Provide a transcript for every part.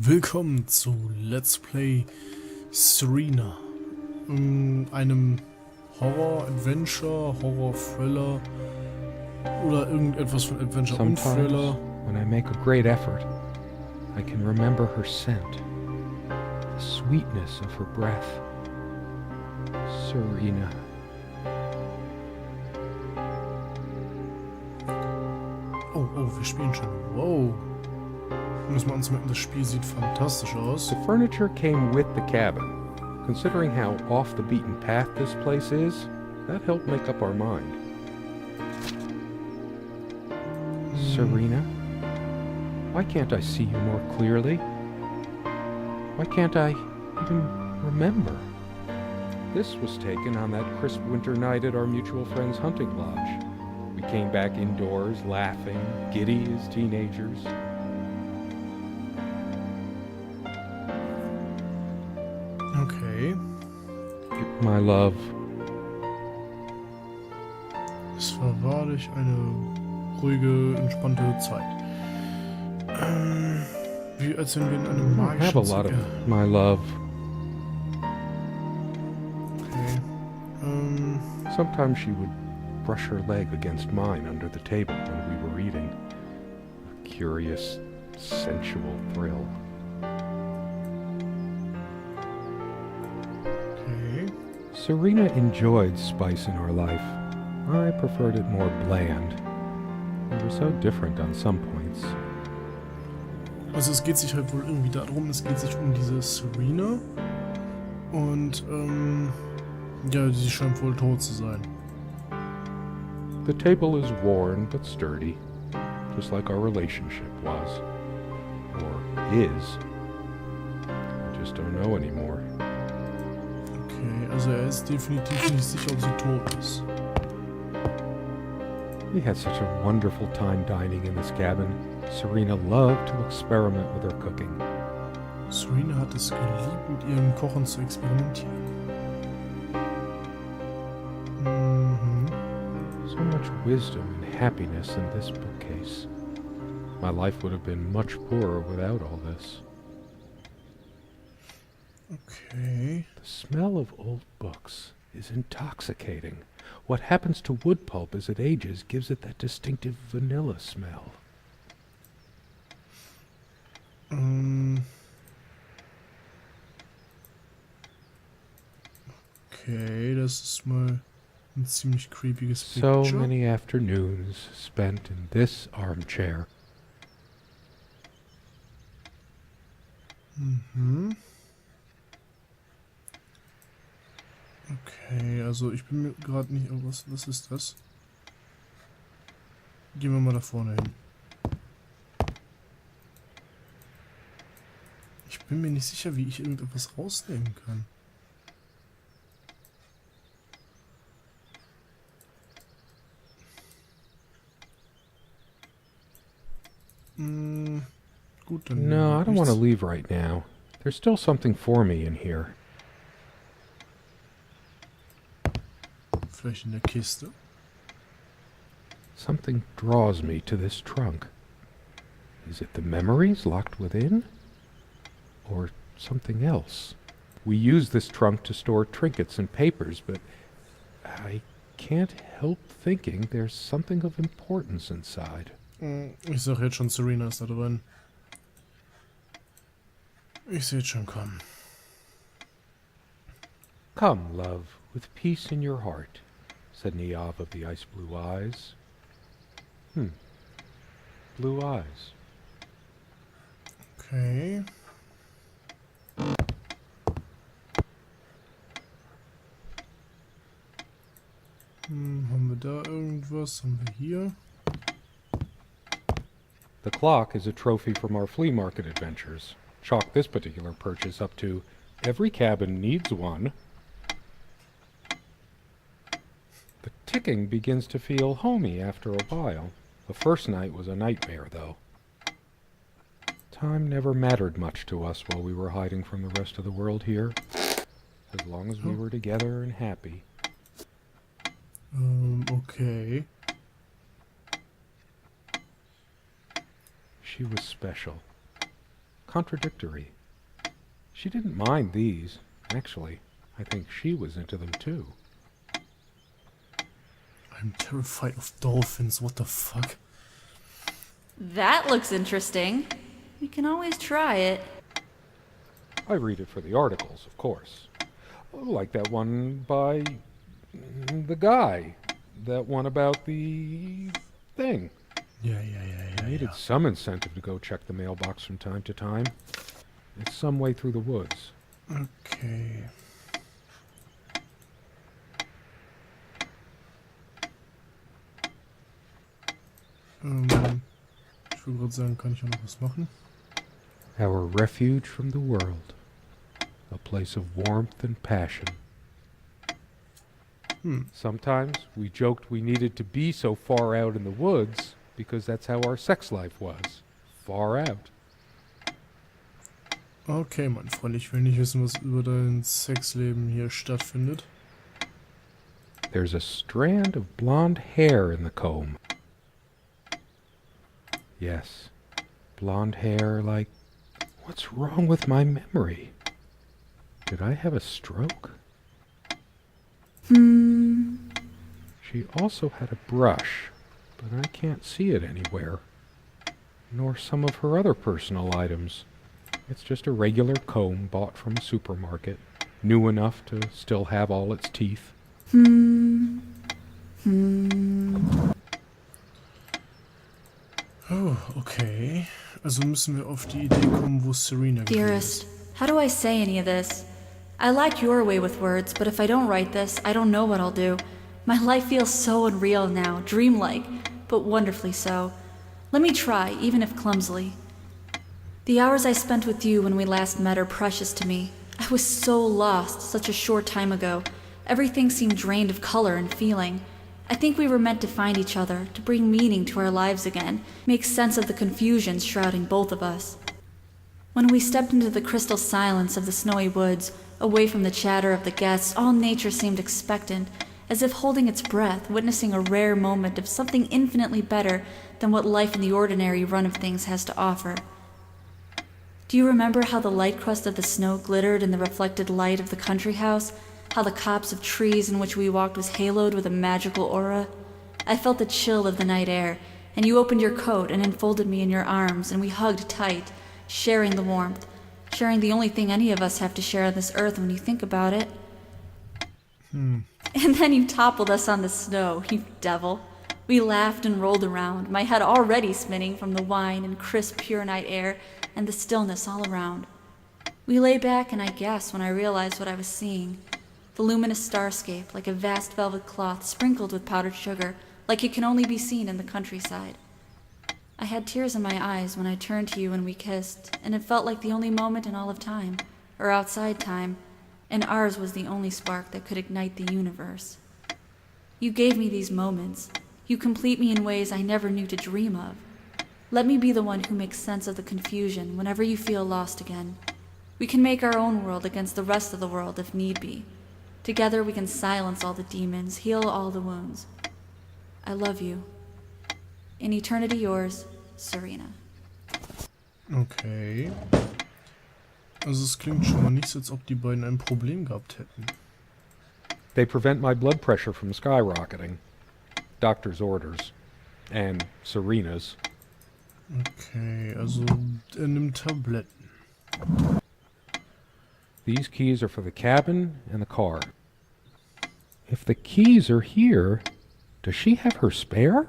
Willkommen zu Let's Play Serena, einem Horror-Adventure, Horror-Thriller oder irgendetwas von Adventure und Thriller. When I make a great effort, I can remember her scent, the sweetness of her breath. Serena. Oh, wir spielen schon. Wow. Muss man anzumerken, das Spiel sieht fantastisch aus. The furniture came with the cabin. Considering how off the beaten path this place is, that helped make up our mind. Serena, why can't I see you more clearly? Why can't I even remember? This was taken on that crisp winter night at our mutual friend's hunting lodge. We came back indoors, laughing, giddy as teenagers. Okay. My love. Es war wahrlich eine ruhige, entspannte Zeit. Wie als wenn wir in einem I have a lot of my love. Okay. Sometimes she would brush her leg against mine under the table when we were eating. A curious, sensual thrill. Okay. Serena enjoyed spice in our life. I preferred it more bland. We were so different on some points. Also es geht sich halt wohl irgendwie darum, es geht sich um diese Serena und ja, sie scheint wohl tot zu sein. The table is worn but sturdy, just like our relationship was. Or is. I just don't know anymore. Okay, also er ist definitiv nicht sicher, ob sie tot ist. We had such a wonderful time dining in this cabin. Serena loved to experiment with her cooking. Serena hat es geliebt, mit ihrem Kochen zu experimentieren. So much wisdom and happiness in this bookcase. My life would have been much poorer without all this. Okay. The smell of old books is intoxicating. What happens to wood pulp as it ages gives it that distinctive vanilla smell. Okay, das ist mal ein ziemlich creepiges So Picture. many afternoons spent in this armchair. Okay, also ich bin mir gerade nicht... Oh, was ist das? Gehen wir mal da vorne hin. Ich bin mir nicht sicher, wie ich irgendetwas rausnehmen kann. Gut, dann... No, I don't want to nichts. leave right now. There's still something for me in here. Vielleicht in der Kiste. Something draws me to this trunk. Is it the memories locked within? Or something else? We use this trunk to store trinkets and papers, but I can't help thinking there's something of importance inside. Ich sag jetzt schon, Serena ist da drin. Ich sehe es schon kommen. Come, love, with peace in your heart, said Niamh of the ice-blue eyes. Blue eyes. Okay. Haben wir da irgendwas? Haben wir hier? The clock is a trophy from our flea market adventures. Chalk this particular purchase up to every cabin needs one. The ticking begins to feel homey after a while. The first night was a nightmare, though. Time never mattered much to us while we were hiding from the rest of the world here. As long as we were together and happy. Okay. She was special. contradictory. She didn't mind these. Actually, I think she was into them too. I'm terrified of dolphins, what the fuck? That looks interesting. We can always try it. I read it for the articles, of course. Like that one by the guy. That one about the thing. Yeah. I needed some incentive to go check the mailbox from time to time. It's some way through the woods. Okay. Ich will gerade sagen, kann ich ja noch was machen? Our refuge from the world. A place of warmth and passion. Sometimes we joked we needed to be so far out in the woods because that's how our sex life was. Far out. Okay, mein Freund, ich will nicht wissen, was über dein Sexleben hier stattfindet. There's a strand of blonde hair in the comb. Yes, blonde hair like... What's wrong with my memory? Did I have a stroke? She also had a brush, but I can't see it anywhere. Nor some of her other personal items. It's just a regular comb bought from a supermarket, new enough to still have all its teeth. Oh, okay. Also müssen wir auf die Idee kommen, wo Serena gewesen Dearest, ist. how do I say any of this? I like your way with words, but if I don't write this, I don't know what I'll do. My life feels so unreal now, dreamlike, but wonderfully so. Let me try, even if clumsily. The hours I spent with you when we last met are precious to me. I was so lost such a short time ago. Everything seemed drained of color and feeling. I think we were meant to find each other, to bring meaning to our lives again, make sense of the confusion shrouding both of us. When we stepped into the crystal silence of the snowy woods, away from the chatter of the guests, all nature seemed expectant, as if holding its breath, witnessing a rare moment of something infinitely better than what life in the ordinary run of things has to offer. Do you remember how the light crust of the snow glittered in the reflected light of the country house? How the copse of trees in which we walked was haloed with a magical aura? I felt the chill of the night air, and you opened your coat and enfolded me in your arms, and we hugged tight, sharing the warmth, sharing the only thing any of us have to share on this earth when you think about it. And then you toppled us on the snow, you devil. We laughed and rolled around, my head already spinning from the wine and crisp, pure night air and the stillness all around. We lay back, and I gasped when I realized what I was seeing. The luminous starscape, like a vast velvet cloth sprinkled with powdered sugar, like it can only be seen in the countryside. I had tears in my eyes when I turned to you and we kissed, and it felt like the only moment in all of time, or outside time, and ours was the only spark that could ignite the universe. You gave me these moments. You complete me in ways I never knew to dream of. Let me be the one who makes sense of the confusion whenever you feel lost again. We can make our own world against the rest of the world if need be. Together we can silence all the demons, heal all the wounds. I love you. In eternity yours, Serena. Okay. Also es klingt schon mal nicht so, als ob die beiden ein Problem gehabt hätten. They prevent my blood pressure from skyrocketing. Doctor's orders. And Serena's. Okay, also er nimmt Tabletten. These keys are for the cabin and the car. If the keys are here, does she have her spare?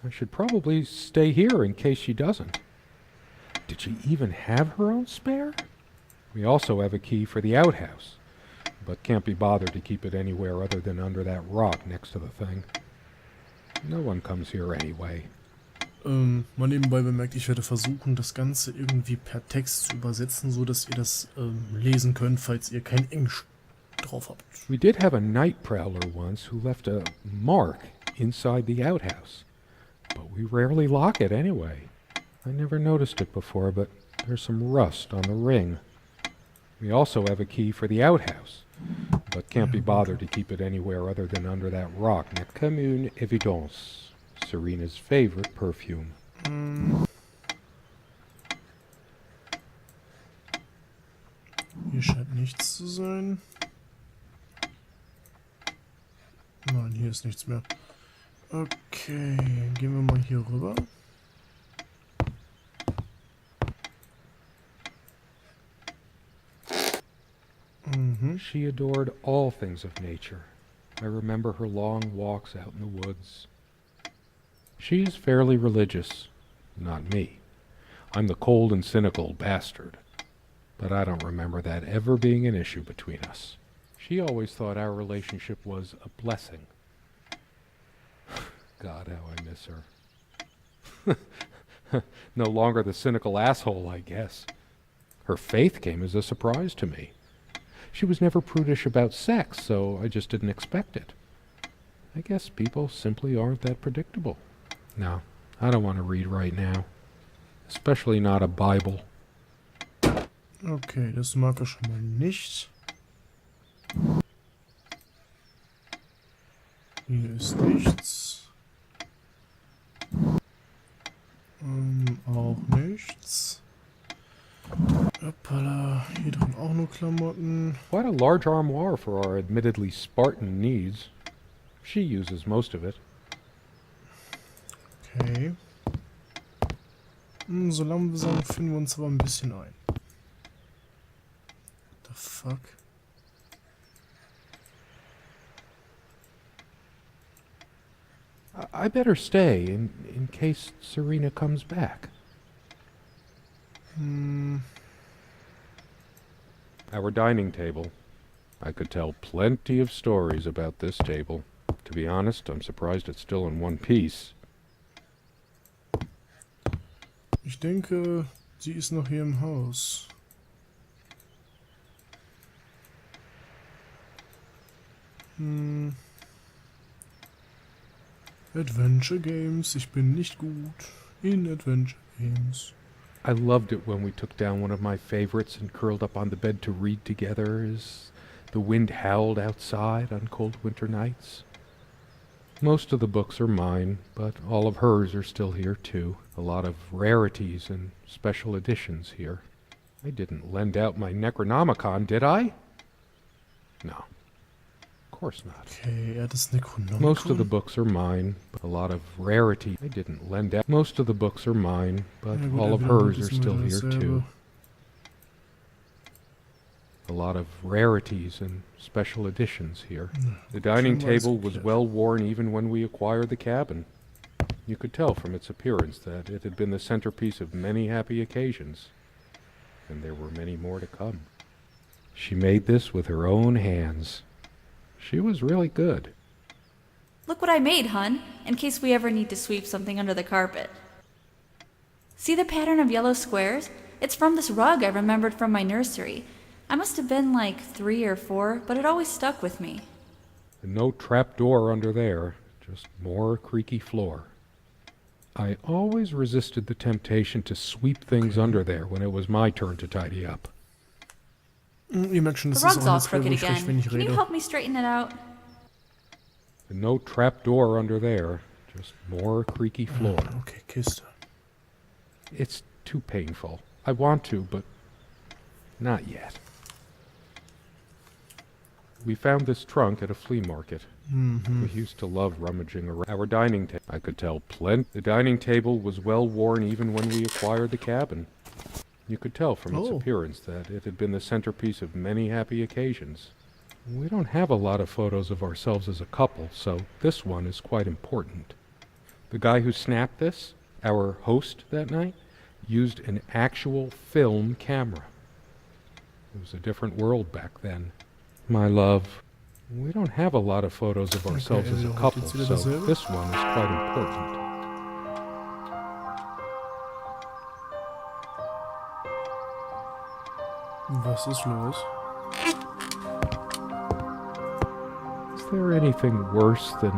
I should probably stay here in case she doesn't. Did she even have her own spare? We also have a key for the outhouse, but can't be bothered to keep it anywhere other than under that rock next to the thing. No one comes here anyway. Mal nebenbei bemerkt, ich werde versuchen, das Ganze irgendwie per Text zu übersetzen, so dass ihr das lesen könnt, falls ihr kein Englisch drauf habt. We did have a night prowler once who left a mark inside the outhouse, but we rarely lock it anyway. I never noticed it before, but there's some rust on the ring. We also have a key for the outhouse, but can't be bothered to keep it anywhere other than under that rock next to une évidence. Serena's favorite perfume. Hier scheint nichts zu sein. Nein, hier ist nichts mehr. Okay, gehen wir mal hier rüber. She adored all things of nature. I remember her long walks out in the woods. She is fairly religious. Not me. I'm the cold and cynical bastard. But I don't remember that ever being an issue between us. She always thought our relationship was a blessing. God, how I miss her. No longer the cynical asshole, I guess. Her faith came as a surprise to me. She was never prudish about sex, so I just didn't expect it. I guess people simply aren't that predictable. No, I don't want to read right now. Especially not a Bible. Okay, das mag er schon mal nicht. Hier ist nichts. Auch nichts. Hoppala, hier drin auch nur Klamotten. Quite a large armoire for our admittedly Spartan needs. She uses most of it. Okay. So langsam finden wir uns aber ein bisschen ein. What the fuck? I better stay in case Serena comes back. Our dining table. I could tell plenty of stories about this table. To be honest, I'm surprised it's still in one piece. Ich denke, sie ist noch hier im Haus. Adventure Games. Ich bin nicht gut in Adventure Games. I loved it when we took down one of my favorites and curled up on the bed to read together as the wind howled outside on cold winter nights. Most of the books are mine, but all of hers are still here too. A lot of rarities and special editions here. I didn't lend out my Necronomicon, did I? No. Of course not. Okay, er hat das Necronomicon. Most of the books are mine, but a lot of rarity. I didn't lend out. Most of the books are mine, but Ja, gut, all of wiederholt hers are es still mal here dasselbe. too. A lot of rarities and special editions here. The dining schon weiß table was geklärt. well worn even when we acquired the cabin. You could tell from its appearance that it had been the centerpiece of many happy occasions, and there were many more to come. She made this with her own hands. She was really good. Look what I made, hun, in case we ever need to sweep something under the carpet. See the pattern of yellow squares? It's from this rug I remembered from my nursery. I must have been like 3 or 4, but it always stuck with me. And no trap door under there, just more creaky floor. I always resisted the temptation to sweep things under there when it was my turn to tidy up. Ihr merkt schon, The das ist rug's auch all nichts, crooked worüber ich schlecht, wenn again. ich Can you rede. help me straighten it out? And no trap door under there, just more creaky floor. Okay, Kiste. It's too painful. I want to, but not yet. We found this trunk at a flea market. We used to love rummaging around. Our dining table, I could tell plenty. The dining table was well worn even when we acquired the cabin. You could tell from its Oh. appearance that it had been the centerpiece of many happy occasions. We don't have a lot of photos of ourselves as a couple, so this one is quite important. The guy who snapped this, our host that night, used an actual film camera. It was a different world back then. My love, we don't have a lot of photos of ourselves as a also couple, jetzt wieder so dasselbe? this one is quite important. Was ist los? Is there anything worse than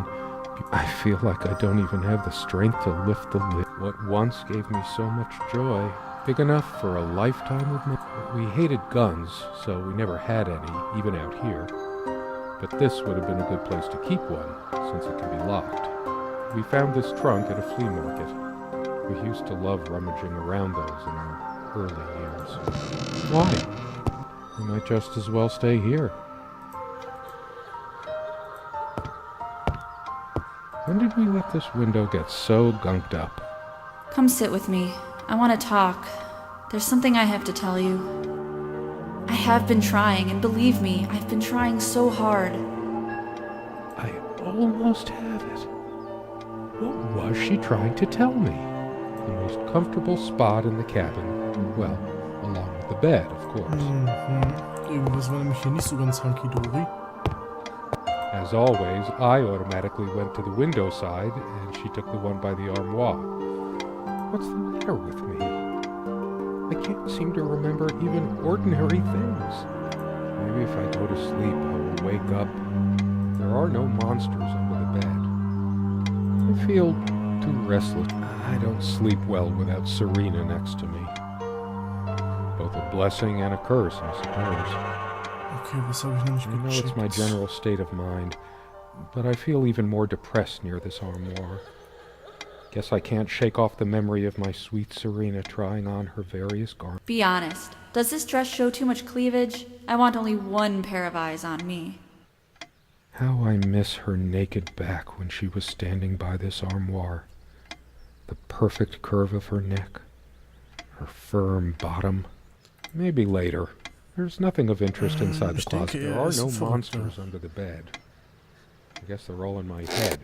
I feel like I don't even have the strength to lift the lid? What once gave me so much joy, big enough for a lifetime of me. We hated guns, so we never had any, even out here. But this would have been a good place to keep one, since it can be locked. We found this trunk at a flea market. We used to love rummaging around those in our early years. Why? We might just as well stay here. When did we let this window get so gunked up? Come sit with me. I want to talk. There's something I have to tell you. I have been trying, and believe me, I've been trying so hard. I almost have it. What was she trying to tell me? The most comfortable spot in the cabin. Well, along with the bed, of course. Irgendwas war nämlich hier nicht so ganz hunky-dory. As always, I automatically went to the window side, and she took the one by the armoire. What's the matter with me? I can't seem to remember even ordinary things. Maybe if I go to sleep, I will wake up. There are no monsters under the bed. I feel too restless. I don't sleep well without Serena next to me. Both a blessing and a curse, I suppose. Okay, was habe ich nämlich I know it's my general state of mind, but I feel even more depressed near this armoire. Guess I can't shake off the memory of my sweet Serena trying on her various garments. Be honest. Does this dress show too much cleavage? I want only one pair of eyes on me. How I miss her naked back when she was standing by this armoire. The perfect curve of her neck. Her firm bottom. Maybe later. There's nothing of interest inside the closet. There are no monsters under the bed. I guess they're all in my head.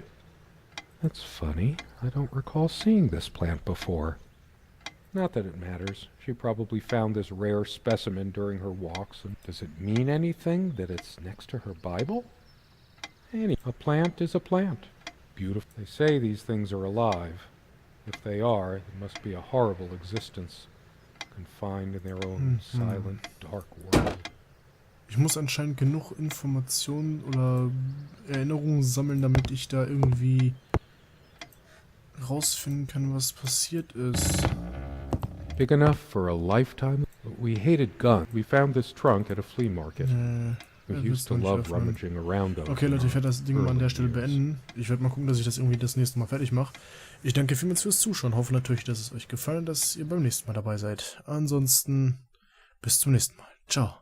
That's funny. I don't recall seeing this plant before. Not that it matters. She probably found this rare specimen during her walks. And does it mean anything that it's next to her Bible? A plant is a plant. Beautiful. They say these things are alive. If they are, it must be a horrible existence, confined in their own silent, dark world. Ich muss anscheinend genug Informationen oder Erinnerungen sammeln, damit ich da irgendwie rausfinden kann, was passiert ist. Big enough for a lifetime? We hated guns. We found this trunk at a flea market. We used to love rummaging around those. Okay, Leute, ich werde das Ding mal an der Stelle beenden. Ich werde mal gucken, dass ich das irgendwie das nächste Mal fertig mache. Ich danke vielmals fürs Zuschauen. Hoffe natürlich, dass es euch gefallen hat, dass ihr beim nächsten Mal dabei seid. Ansonsten bis zum nächsten Mal. Ciao.